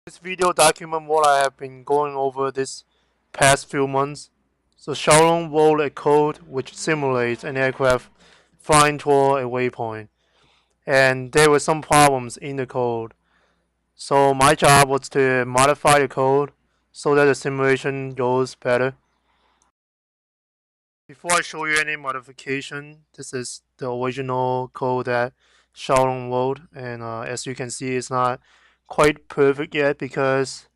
This video documents what I have been going over this past few months. So Xiaolong wrote a code which simulates an aircraft flying toward a waypoint, and there were some problems in the code. So my job was to modify the code so that the simulation goes better. Before I show you any modification, this is the original code that Xiaolong wrote, and as you can see, it's not quite perfect yet because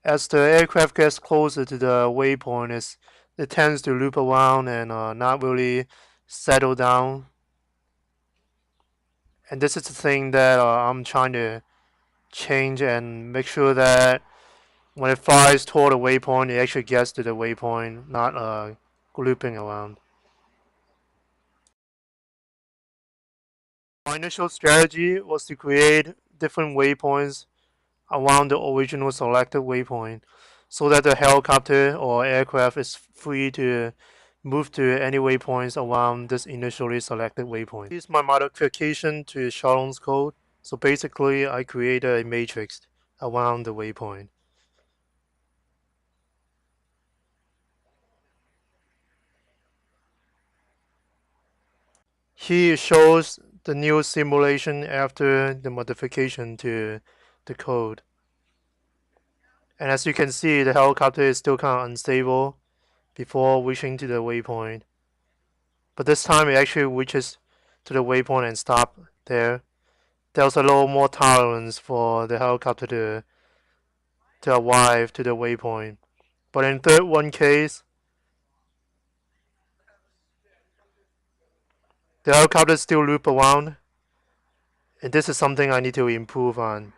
as the aircraft gets closer to the waypoint, it tends to loop around and not really settle down. And this is the thing that I'm trying to change and make sure that when it flies toward the waypoint, it actually gets to the waypoint, not looping around. My initial strategy was to create different waypoints around the original selected waypoint so that the helicopter or aircraft is free to move to any waypoints around this initially selected waypoint. Here's my modification to Xiaolong's code. So basically, I created a matrix around the waypoint. Here shows the new simulation after the modification to the code. And as you can see, the helicopter is still kind of unstable before reaching to the waypoint. But this time it actually reaches to the waypoint and stop there. There's a little more tolerance for the helicopter to arrive to the waypoint. But in third one case, the helicopter still loop around, and this is something I need to improve on.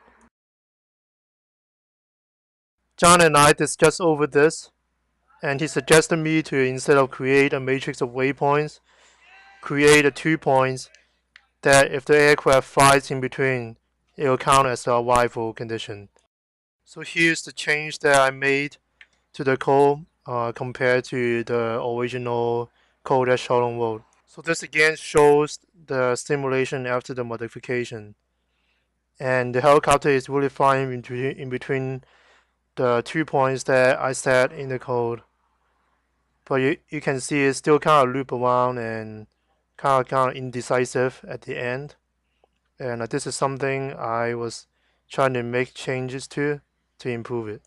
John and I discussed over this, and he suggested me to, instead of create a matrix of waypoints, create a 2 points that if the aircraft flies in between, it will count as the arrival condition. So here's the change that I made to the code compared to the original code that Xiaolong wrote. So this again shows the simulation after the modification. And the helicopter is really flying in between the 2 points that I set in the code. But you can see it's still kind of loop around and kind of indecisive at the end. And this is something I was trying to make changes to improve it.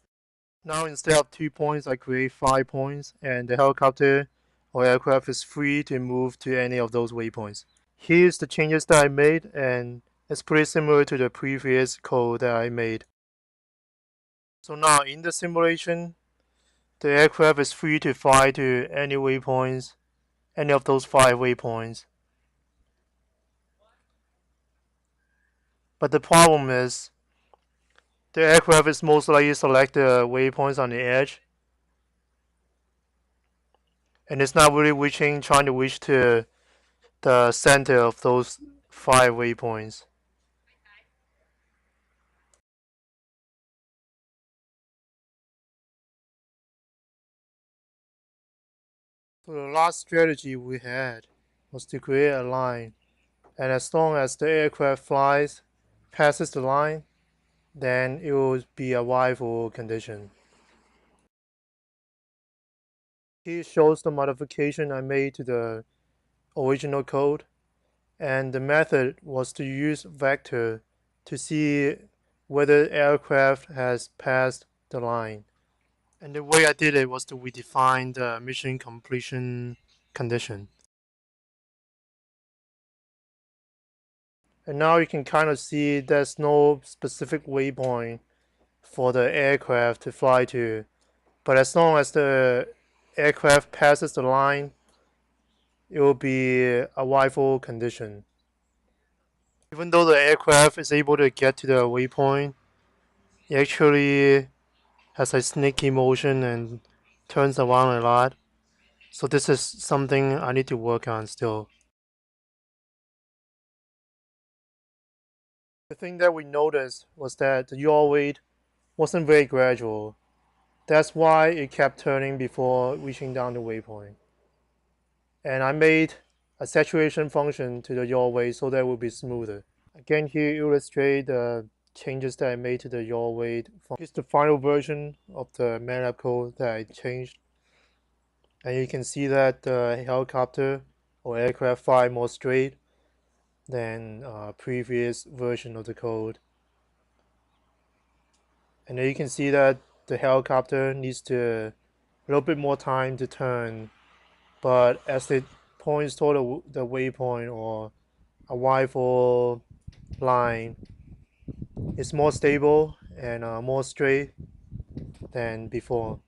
Now instead of 2 points, I create 5 points, and the helicopter or aircraft is free to move to any of those waypoints. Here's the changes that I made, and it's pretty similar to the previous code that I made. So now in the simulation, the aircraft is free to fly to any waypoints, any of those 5 waypoints. But the problem is, the aircraft is most likely select the waypoints on the edge, and it's not really trying to reach to the center of those 5 waypoints. So the last strategy we had was to create a line, and as long as the aircraft flies passes the line, then it will be a arrival condition. Here shows the modification I made to the original code, and the method was to use vector to see whether aircraft has passed the line. And the way I did it was to redefine the mission completion condition. And now you can kind of see there's no specific waypoint for the aircraft to fly to. But as long as the aircraft passes the line, it will be a arrival condition. Even though the aircraft is able to get to the waypoint, it actually has a sneaky motion and turns around a lot. So this is something I need to work on still. The thing that we noticed was that the yaw weight wasn't very gradual. That's why it kept turning before reaching down the waypoint. And I made a saturation function to the yaw weight so that it would be smoother. Again, here illustrate the changes that I made to the yaw weight. It's the final version of the MATLAB code that I changed. And you can see that the helicopter or aircraft fly more straight than previous version of the code. And then you can see that the helicopter needs a little bit more time to turn, but as it points toward the waypoint or a Y4 line, it's more stable and more straight than before.